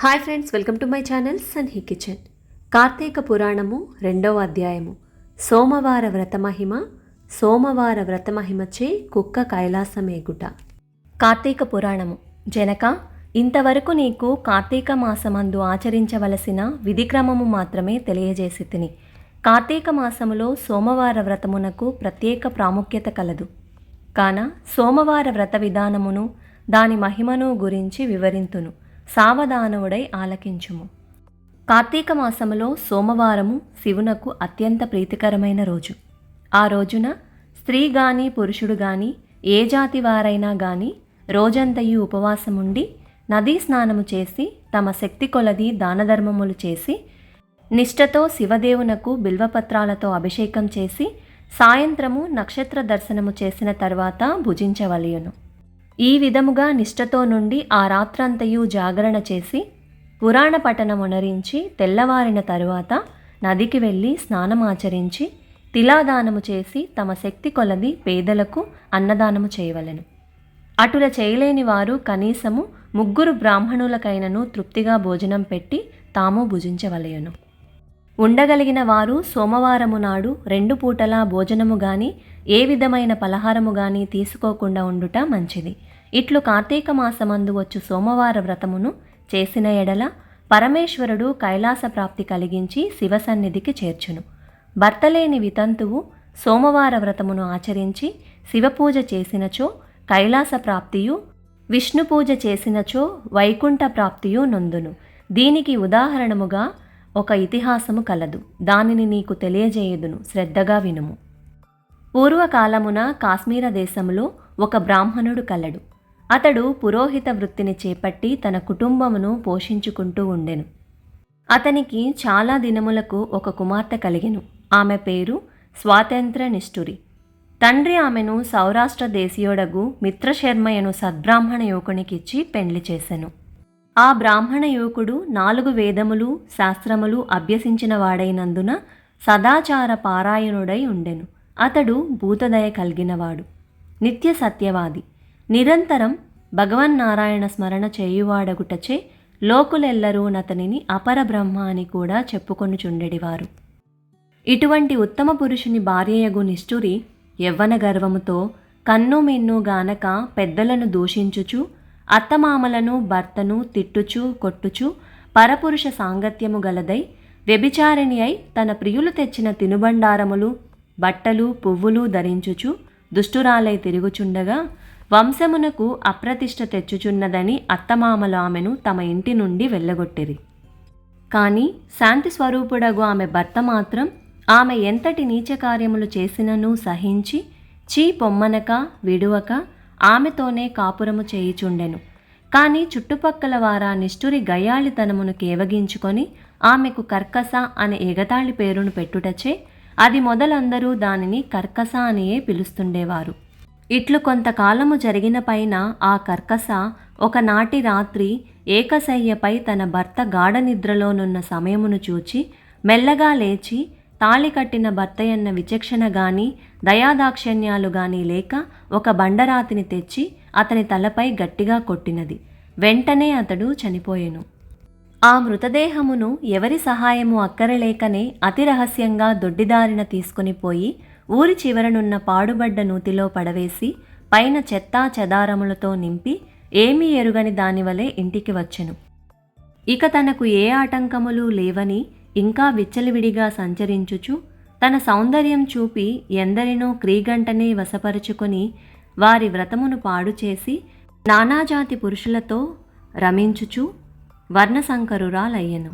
Hi friends, welcome to my channel Sanhi kitchen. Karthika Puranamu 2వ అధ్యాయము. సోమవార వ్రతమహిమ. సోమవార వ్రతమహిమచే కుక్క కైలాసమేగుట. కార్తీక పురాణము. జనక, ఇంతవరకు నీకు కార్తీక మాసమందు ఆచరించవలసిన విధిక్రమము మాత్రమే తెలియజేసి తిని. కార్తీక మాసములో సోమవార వ్రతమునకు ప్రత్యేక ప్రాముఖ్యత కలదు. కాన సోమవార వ్రత విధానమును దాని మహిమను గురించి వివరింతును. సావధానవుడై ఆలకించుము. కార్తీక మాసములో సోమవారము శివునకు అత్యంత ప్రీతికరమైన రోజు. ఆ రోజున స్త్రీ గాని పురుషుడు గాని ఏ జాతి వారైనా గాని రోజంతయు ఉపవాసముండి నదీ స్నానము చేసి తమ శక్తి కొలది దానధర్మములు చేసి నిష్ఠతో శివదేవునకు బిల్వపత్రాలతో అభిషేకం చేసి సాయంత్రము నక్షత్ర దర్శనము చేసిన తర్వాత భుజించవలయును. ఈ విధముగా నిష్ఠతో నుండి ఆ రాత్రంతయు జాగరణ చేసి పురాణ పఠనమునరించి తెల్లవారిన తరువాత నదికి వెళ్ళి స్నానమాచరించి తిలాదానము చేసి తమ శక్తి కొలది పేదలకు అన్నదానము చేయవలెను. అటుల చేయలేని వారు కనీసము 3 బ్రాహ్మణులకైనను తృప్తిగా భోజనం పెట్టి తాము భుజించవలెను. ఉండగలిగిన వారు సోమవారము నాడు 2 పూటలా భోజనము గాని ఏ విధమైన పలహారము గాని తీసుకోకుండా ఉండుట మంచిది. ఇట్లు కార్తీక మాసమందు వచ్చు సోమవార వ్రతమును చేసిన ఎడల పరమేశ్వరుడు కైలాస ప్రాప్తి కలిగించి శివసన్నిధికి చేర్చును. భర్తలేని వితంతువు సోమవార వ్రతమును ఆచరించి శివపూజ చేసినచో కైలాస ప్రాప్తియు, విష్ణు పూజ చేసినచో వైకుంఠ ప్రాప్తియు నొందును. దీనికి ఉదాహరణముగా ఒక ఇతిహాసము కలదు. దానిని నీకు తెలియజేయుదును, శ్రద్ధగా వినుము. పూర్వకాలమున కాశ్మీర దేశములో ఒక బ్రాహ్మణుడు కలడు. అతడు పురోహిత వృత్తిని చేపట్టి తన కుటుంబమును పోషించుకుంటూ ఉండెను. అతనికి చాలా దినములకు ఒక కుమార్తె కలిగెను. ఆమె పేరు స్వాతంత్ర నిష్ఠురి. తండ్రి ఆమెను సౌరాష్ట్ర దేశీయుడగు మిత్రశర్మయను సద్బ్రాహ్మణ యువకునికిచ్చి పెండ్లి చేసెను. ఆ బ్రాహ్మణ యువకుడు 4 వేదములు శాస్త్రములు అభ్యసించిన వాడైనందున సదాచార పారాయణుడై ఉండెను. అతడు భూతదయ కలిగినవాడు, నిత్య సత్యవాది, నిరంతరం భగవన్నారాయణ స్మరణ చేయువాడగుటచే లోకులెల్లరూ నతనిని అపరబ్రహ్మ అని కూడా చెప్పుకొనుచుండెడివారు. ఇటువంటి ఉత్తమ పురుషుని భార్యయగు నిష్ఠురి యవ్వన గర్వముతో కన్ను మిన్ను గానక పెద్దలను దూషించుచు అత్తమామలను భర్తను తిట్టుచు కొట్టుచు పరపురుష సాంగత్యము గలదై వ్యభిచారిణి అయి తన ప్రియులు తెచ్చిన తినుబండారములు బట్టలు పువ్వులు ధరించుచు దుష్టురాలై తిరుగుచుండగా వంశమునకు అప్రతిష్ట తెచ్చుచున్నదని అత్తమామలు ఆమెను తమ ఇంటి నుండి వెళ్ళగొట్టిరి. కాని శాంతి స్వరూపుడగు ఆమె భర్త మాత్రం ఆమె ఎంతటి నీచకార్యములు చేసినను సహించి చీ పొమ్మనక విడువక ఆమెతోనే కాపురము చేయుచుండెను. కాని చుట్టుపక్కల వారా నిష్ఠురి గయ్యాళితనమును కేవగించుకొని ఆమెకు కర్కస అనే ఎగతాళి పేరును పెట్టుటచే అది మొదలందరూ దానిని కర్కస అనియే పిలుస్తుండేవారు. ఇట్లు కొంతకాలము జరిగిన పైన ఆ కర్కస ఒకనాటి రాత్రి ఏకశయ్యపై తన భర్త గాఢ నిద్రలోనున్న సమయమును చూచి మెల్లగా లేచి తాళి కట్టిన భర్తయన్న విచక్షణ గాని దయాదాక్షిణ్యాలు గాని లేక ఒక బండరాతిని తెచ్చి అతని తలపై గట్టిగా కొట్టినది. వెంటనే అతడు చనిపోయెను. ఆ మృతదేహమును ఎవరి సహాయము అక్కరలేకనే అతి రహస్యంగా దొడ్డిదారిన తీసుకుని పోయి ఊరి చివరనున్న పాడుబడ్డ నూతిలో పడవేసి పైన చెత్తా చెదారములతో నింపి ఏమీ ఎరుగని దానివలే ఇంటికి వచ్చెను. ఇక తనకు ఏ ఆటంకములు లేవని ఇంకా విచ్చలివిడిగా సంచరించుచు తన సౌందర్యం చూపి ఎందరినో క్రీగంటనే వశపరుచుకొని వారి వ్రతమును పాడు చేసి నానాజాతి పురుషులతో రమించుచు వర్ణసంకరురాలయ్యెను.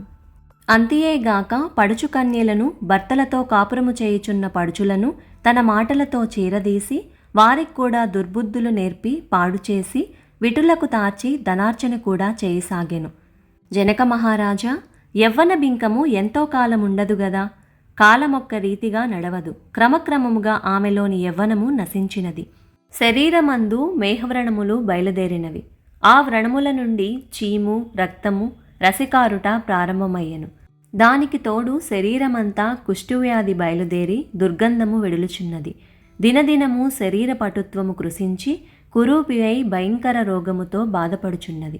అంతియేగాక పడుచు కన్యలను భర్తలతో కాపురము చేయుచున్న పడుచులను తన మాటలతో చీరదీసి వారికి కూడా దుర్బుద్ధులు నేర్పి పాడు చేసి విటులకు తార్చి ధనార్చన కూడా చేయసాగెను. జనక మహారాజా, యవ్వన బింకము ఎంతో కాలముండదు గదా. కాలమొక్క రీతిగా నడవదు. క్రమక్రమముగా ఆమెలోని యవ్వనము నశించినది. శరీరమందు మేహవ్రణములు బయలుదేరినవి. ఆ వ్రణముల నుండి చీము రక్తము రసికారుట ప్రారంభమయ్యెను. దానికి తోడు శరీరమంతా కుష్ఠువ్యాధి బయలుదేరి దుర్గంధము వెడులుచున్నది. దినదినము శరీర పటుత్వము కృశించి కురూపి అయి భయంకర రోగముతో బాధపడుచున్నది.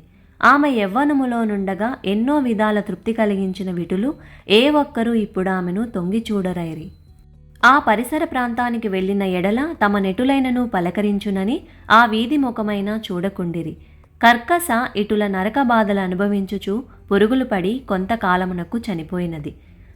ఆమె యవ్వనములో నుండగా ఎన్నో విధాల తృప్తి కలిగించిన విటులు ఏ ఒక్కరూ ఇప్పుడు ఆమెను తొంగి చూడరైరి. ఆ పరిసర ప్రాంతానికి వెళ్లిన ఎడల తమ నెటులైనను పలకరించునని ఆ వీధి ముఖమైన చూడకుండిరి. కర్కస ఇటుల నరక బాధలు అనుభవించుచు పురుగులు పడి కొంతకాలమునకు చనిపోయినది.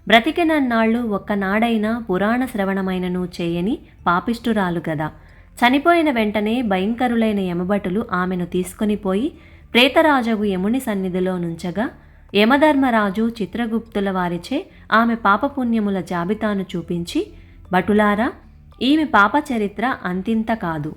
బ్రతికినన్నాళ్ళు ఒక్కనాడైనా పురాణ శ్రవణమైనను చేయని పాపిష్టురాలు గదా. చనిపోయిన వెంటనే భయంకరులైన యమభటులు ఆమెను తీసుకొని పోయి ప్రేతరాజగు యముని సన్నిధిలో నుంచగా యమధర్మరాజు చిత్రగుప్తుల వారిచే ఆమె పాపపుణ్యముల జాబితాను చూపించి, భటులారా, ఈమె పాప చరిత్ర అంతింత కాదు.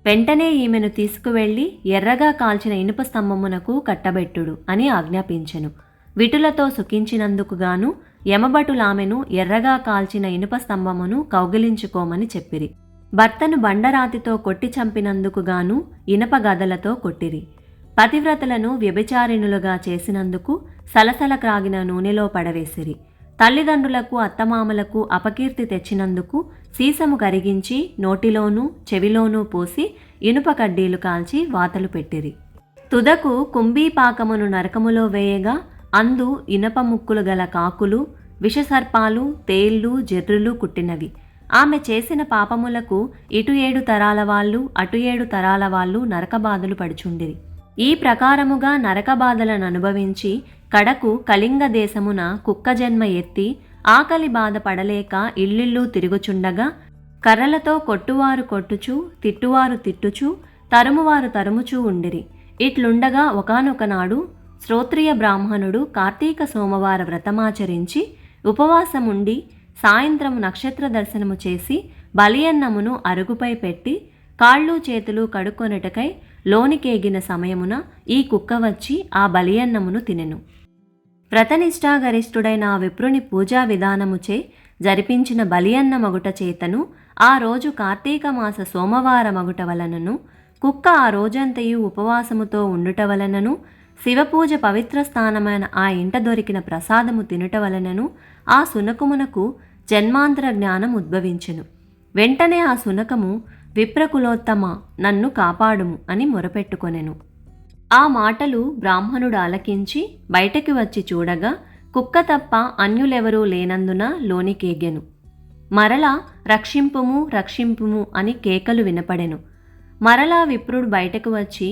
వెంటనే ఈమెను తీసుకువెళ్లి ఎర్రగా కాల్చిన ఇనుప స్తంభమునకు కట్టబెట్టుడు అని ఆజ్ఞాపించెను. విటులతో సుఖించినందుకు గాను యమభటులామెను ఎర్రగా కాల్చిన ఇనుప స్తంభమును కౌగిలించుకోమని చెప్పిరి. భర్తను బండరాతితో కొట్టి చంపినందుకు గాను ఇనప గదలతో కొట్టిరి. పతివ్రతలను వ్యభిచారిణులుగా చేసినందుకు సలసల క్రాగిన నూనెలో పడవేసిరి. తల్లిదండ్రులకు అత్తమామలకు అపకీర్తి తెచ్చినందుకు సీసము కరిగించి నోటిలోనూ చెవిలోనూ పోసి ఇనుప కడ్డీలు కాల్చి వాతలు పెట్టిరి. తుదకు కుంభీపాకమును నరకములో వేయగా అందు ఇనప ముక్కులు గల కాకులు, విషసర్పాలు, తేళ్లు, జెర్రులు కుట్టినవి. ఆమె చేసిన పాపములకు ఇటు 7 తరాల వాళ్ళు అటు 7 తరాల వాళ్ళు నరకబాధలు పడుచుండిరి. ఈ ప్రకారముగా నరకబాధలను అనుభవించి కడకు కళింగ దేశమున కుక్క జన్మ ఎత్తి ఆకలి బాధ పడలేక ఇల్లిల్లు తిరుగుచుండగా కర్రలతో కొట్టువారు కొట్టుచు తిట్టువారు తిట్టుచు తరుమువారు తరుముచూ ఉండిరి. ఇట్లుండగా ఒకానొకనాడు శ్రోత్రియ బ్రాహ్మణుడు కార్తీక సోమవార వ్రతమాచరించి ఉపవాసముండి సాయంత్రము నక్షత్ర దర్శనము చేసి బలియన్నమును అరుగుపై పెట్టి కాళ్ళు చేతులు కడుక్కొనుటకై లోనికేగిన సమయమున ఈ కుక్క వచ్చి ఆ బలియన్నమును తినెను. వ్రతనిష్ఠాగరిష్ఠుడైన ఆ విప్రుని పూజా విధానముచే జరిపించిన బలియన్న మగుట చేతను ఆ రోజు కార్తీక మాస సోమవార మగుట వలనను కుక్క ఆ రోజంతయు ఉపవాసముతో ఉండుట వలనను శివపూజ పవిత్ర స్థానమైన ఆ ఇంట దొరికిన ప్రసాదము తినుట వలనను ఆ సునకమునకు జన్మాంతర జ్ఞానం ఉద్భవించెను. వెంటనే ఆ సునకము, విప్రకులోత్తమ, నన్ను కాపాడుము అని మొరపెట్టుకొనెను. ఆ మాటలు బ్రాహ్మణుడు ఆలకించి బయటకి వచ్చి చూడగా కుక్క తప్ప అన్యులెవరూ లేనందున లోనికేగెను. మరలా రక్షింపుము రక్షింపుము అని కేకలు వినపడెను. మరలా విప్రుడు బయటకు వచ్చి,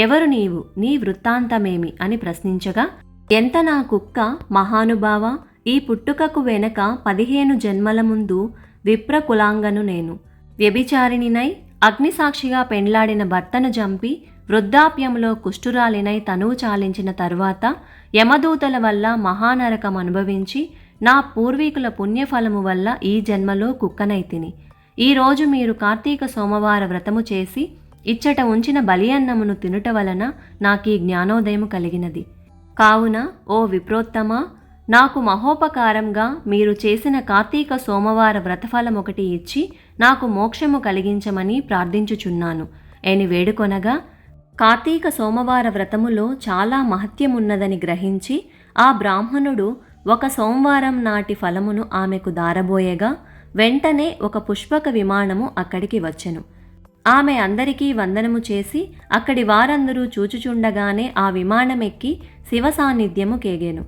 ఎవరు నీవు, నీ వృత్తాంతమేమి అని ప్రశ్నించగా, ఎంత నా కుక్క మహానుభావ, ఈ పుట్టుకకు వెనక 15 జన్మల ముందు విప్ర కులాంగను నేను. వ్యభిచారిణినై అగ్నిసాక్షిగా పెండ్లాడిన భర్తను చంపి వృద్ధాప్యంలో కుష్ఠురాలినై తనువు చాలించిన తరువాత యమదూతల వల్ల మహానరకం అనుభవించి నా పూర్వీకుల పుణ్యఫలము వల్ల ఈ జన్మలో కుక్కనైతిని. ఈరోజు మీరు కార్తీక సోమవార వ్రతము చేసి ఇచ్చట ఉంచిన బలియన్నమును తినుట వలన నాకీ జ్ఞానోదయము కలిగినది. కావున ఓ విప్రోత్తమ, నాకు మహోపకారంగా మీరు చేసిన కార్తీక సోమవార వ్రతఫలమొకటి ఇచ్చి నాకు మోక్షము కలిగించమని ప్రార్థించుచున్నాను అని వేడుకొనగా, కార్తీక సోమవార వ్రతములో చాలా మహత్యమున్నదని గ్రహించి ఆ బ్రాహ్మణుడు ఒక సోమవారం నాటి ఫలమును ఆమెకు దారబోయగా వెంటనే ఒక పుష్పక విమానము అక్కడికి వచ్చెను. ఆమె అందరికీ వందనము చేసి అక్కడి వారందరూ చూచుచుండగానే ఆ విమానమెక్కి శివ సాన్నిధ్యము కేగెను.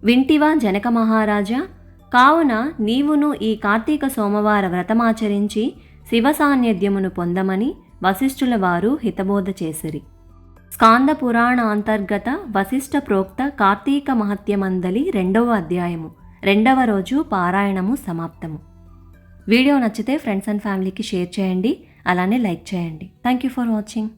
వింటివా జనక మహారాజా, కావున నీవును ఈ కార్తీక సోమవార వ్రతమాచరించి శివ సాన్నిధ్యమును పొందమని వశిష్ఠుల వారు హితబోధ చేసిరి. స్కాంద పురాణ అంతర్గత వశిష్ఠ ప్రోక్త కార్తీక మహత్యమందలి 2వ అధ్యాయము 2వ రోజు పారాయణము సమాప్తము. వీడియో నచ్చితే ఫ్రెండ్స్ అండ్ ఫ్యామిలీకి షేర్ చేయండి, అలానే లైక్ చేయండి. Thank you for watching.